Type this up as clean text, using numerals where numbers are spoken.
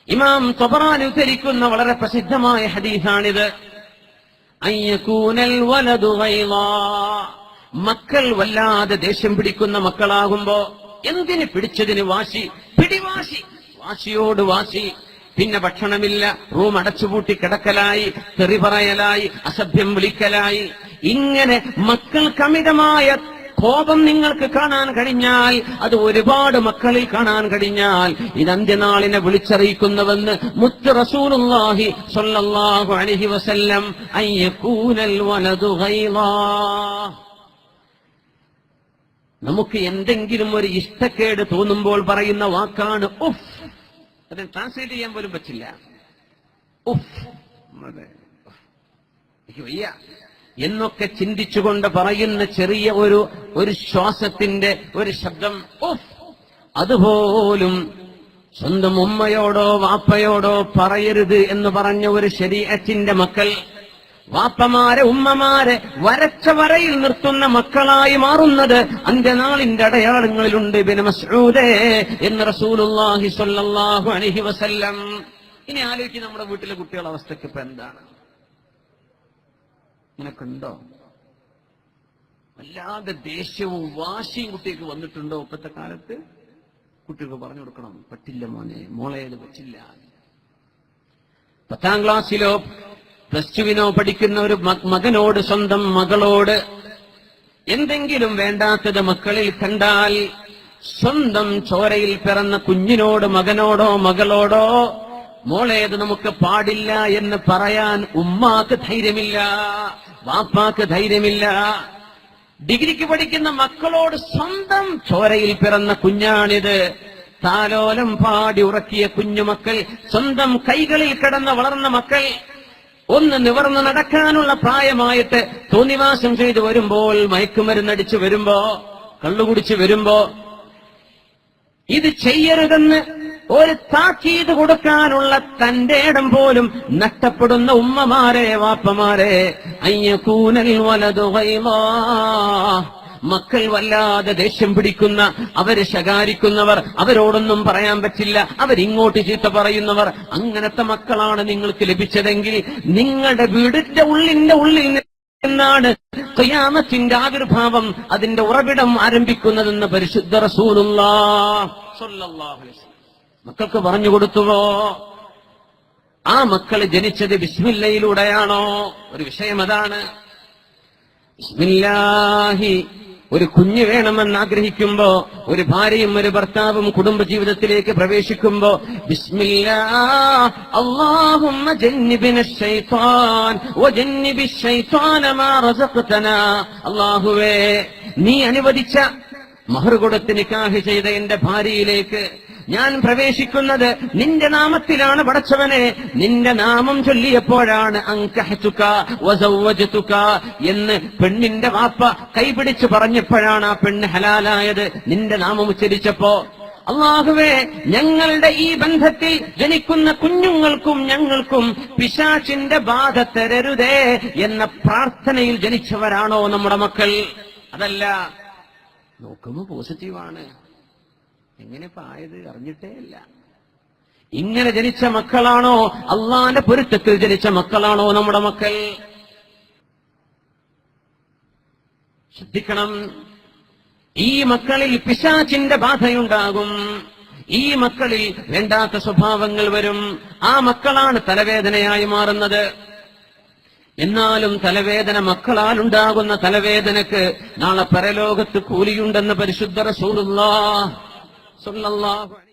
ഇമാം തബറാനി ഉദ്ധരിക്കുന്ന വളരെ പ്രസിദ്ധമായ ഹദീസാണിത്. അയ്യകൂനൽ വലദു ഗൈളാ, മക്കൾ വല്ലാതെ ദേഷ്യം പിടിക്കുന്ന മക്കളാകുമ്പോ എന്തിന് പിടിച്ചതിന് വാശി, പിടിവാശി, വാശിയോട് വാശി, പിന്നെ ഭക്ഷണമില്ല, റൂം അടച്ചുപൂട്ടി കിടക്കലായി, തെറി പറയലായി, അസഭ്യം വിളിക്കലായി. ഇങ്ങനെ മക്കൾക്കമിതമായ കോപം നിങ്ങൾക്ക് കാണാൻ കഴിഞ്ഞാൽ, അത് ഒരുപാട് മക്കളിൽ കാണാൻ കഴിഞ്ഞാൽ, ഇത് അന്ത്യനാളിനെ വിളിച്ചറിയിക്കുന്നുവെന്ന് മുത്ത് റസൂലുള്ളാഹി സ്വല്ലല്ലാഹു അലൈഹി വസല്ലം. അയ്യകൂനൽ വലദു ഗൈളാ, നമുക്ക് എന്തെങ്കിലും ഒരു ഇഷ്ടക്കേട് തോന്നുമ്പോൾ പറയുന്ന വാക്കാണ് ഉഫ്. അത് ട്രാൻസ്ലേറ്റ് ചെയ്യാൻ പോലും പറ്റില്ല. ഉഫ്, എനിക്ക് വയ്യ എന്നൊക്കെ ചിന്തിച്ചുകൊണ്ട് പറയുന്ന ചെറിയ ഒരു ശ്വാസത്തിന്റെ ഒരു ശബ്ദം ഉഫ്, അതുപോലും സ്വന്തം ഉമ്മയോടോ വാപ്പയോടോ പറയരുത് എന്ന് പറഞ്ഞ ഒരു ശരീഅത്തിന്റെ മക്കൾ വാപ്പമാരെ ഉമ്മമാരെ വരച്ച വരയിൽ നിർത്തുന്ന മക്കളായി മാറുന്നത് അന്ത്യനാളിന്റെ അടയാളങ്ങളിലുണ്ട്. ഇബ്നു മസ്ഊദ് എന്ന് റസൂലുള്ളാഹി സ്വല്ലല്ലാഹു അലൈഹി വസല്ലം. ഇനി ആലോചിച്ച് നമ്മുടെ വീട്ടിലെ കുട്ടികളുടെ അവസ്ഥയ്ക്ക് ഇപ്പൊ എന്താണ്? നിനക്കുണ്ടോ വല്ലാതെ ദേഷ്യവും വാശിയും കുട്ടിക്ക് വന്നിട്ടുണ്ടോ? ഇപ്പോഴത്തെ കാലത്ത് കുട്ടികൾക്ക് പറഞ്ഞു കൊടുക്കണം, പറ്റില്ല മോനെ, മോളെ ഇത് പറ്റില്ല. 10ാം ക്ലാസ്സിലോ +2 പഠിക്കുന്ന ഒരു മകനോട്, സ്വന്തം മകളോട് എന്തെങ്കിലും വേണ്ടാത്തത് മക്കളിൽ കണ്ടാൽ, സ്വന്തം ചോരയിൽ പിറന്ന കുഞ്ഞിനോട്, മകനോടോ മകളോടോ, മോളേത് നമുക്ക് പാടില്ല എന്ന് പറയാൻ ഉമ്മാക്ക് ധൈര്യമില്ല, വാപ്പാക്ക് ധൈര്യമില്ല. ഡിഗ്രിക്ക് പഠിക്കുന്ന മക്കളോട്, സ്വന്തം ചോരയിൽ പിറന്ന കുഞ്ഞാണിത്, താലോലം പാടി ഉറക്കിയ കുഞ്ഞുമക്കൾ, സ്വന്തം കൈകളിൽ കിടന്ന് വളർന്ന മക്കൾ, ഒന്ന് നിവർന്ന് നടക്കാനുള്ള പ്രായമായിട്ട് തോന്നിവാസം ചെയ്തു വരുമ്പോൾ, മയക്കുമരുന്നടിച്ചു വരുമ്പോ, കള്ളുകുടിച്ചു വരുമ്പോ, ഇത് ചെയ്യരുതെന്ന് ഒരു താക്കീത് കൊടുക്കാനുള്ള തന്റെ ഇടം പോലും നഷ്ടപ്പെടുന്ന ഉമ്മമാരെ, വാപ്പമാരെ, അയ്യകൂനൽ വലദു ഗൈളാ, മക്കൾ വല്ലാതെ ദേഷ്യം പിടിക്കുന്ന, അവര് ശകാരിക്കുന്നവർ, അവരോടൊന്നും പറയാൻ പറ്റില്ല, അവരിങ്ങോട്ട് ചീത്ത പറയുന്നവർ, അങ്ങനത്തെ മക്കളാണ് നിങ്ങൾക്ക് ലഭിച്ചതെങ്കിൽ നിങ്ങളുടെ വീടിന്റെ ഉള്ളിൽ നിന്നാണ് ഖിയാമത്തിന്റെ ആവിർഭാവം, അതിന്റെ ഉറവിടം ആരംഭിക്കുന്നതെന്ന് പരിശുദ്ധ റസൂലുള്ളാഹി സ്വല്ലല്ലാഹു അലൈഹി വസല്ലം മക്കൾക്ക് പറഞ്ഞു കൊടുത്തുവോ? ആ മക്കൾ ജനിച്ചത് ബിസ്മില്ലയിലൂടെയാണോ? ഒരു വിഷയം അതാണ്. ബിസ്മില്ലാഹി, ഒരു കുഞ്ഞ് വേണമെന്ന് ആഗ്രഹിക്കുമ്പോ, ഒരു ഭാര്യയും ഒരു ഭർത്താവും കുടുംബജീവിതത്തിലേക്ക് പ്രവേശിക്കുമ്പോ, ബിസ്മില്ലാഹ് അല്ലാഹുമ്മ ജന്നിബിനശ് ശൈത്വാൻ വജന്നിബിശ് ശൈത്വാന മാ റസഖ്തനാ, അല്ലാഹുവേ നീ അനുവദിച്ച മഹർ കൊടുത്ത് നിക്കാഹ് ചെയ്ത എന്റെ ഭാര്യയിലേക്ക് ഞാൻ പ്രവേശിക്കുന്നത് നിന്റെ നാമത്തിലാണ് പടച്ചവനെ. നിന്റെ നാമം ചൊല്ലിയപ്പോഴാണ് അൻകഹ്തുക വസവ്വജ്തുക എന്ന് പെണ്ണിന്റെ വാപ്പ കൈപിടിച്ച് പറഞ്ഞപ്പോഴാണ് ആ പെണ്ണ് ഹലാലായത്, നിന്റെ നാമം ഉച്ചരിച്ചപ്പോ. അല്ലാഹുവേ ഞങ്ങളുടെ ഈ ബന്ധത്തിൽ ജനിക്കുന്ന കുഞ്ഞുങ്ങൾക്കും ഞങ്ങൾക്കും പിശാചിന്റെ ബാധ തരരുതേ എന്ന പ്രാർത്ഥനയിൽ ജനിച്ചവരാണോ നമ്മുടെ മക്കൾ? അതല്ല. നോക്കുമ്പോ പോസിറ്റീവാണ്, എങ്ങനെ ആയത് അറിഞ്ഞിട്ടേ ഇല്ല. ഇങ്ങനെ ജനിച്ച മക്കളാണോ? അള്ളാന്റെ പൊരുത്തത്തിൽ ജനിച്ച മക്കളാണോ നമ്മുടെ മക്കൾ? ശ്രദ്ധിക്കണം. ഈ മക്കളിൽ പിശാചിന്റെ ബാധയുണ്ടാകും, ഈ മക്കളിൽ വേണ്ടാത്ത സ്വഭാവങ്ങൾ വരും. ആ മക്കളാണ് തലവേദനയായി മാറുന്നത്. എന്നാലും തലവേദന, മക്കളാൽ ഉണ്ടാകുന്ന തലവേദനക്ക് നാളെ പരലോകത്ത് കൂലിയുണ്ടെന്ന് പരിശുദ്ധ റസൂലുള്ളാഹി സ്വല്ലല്ലാഹു അലൈഹി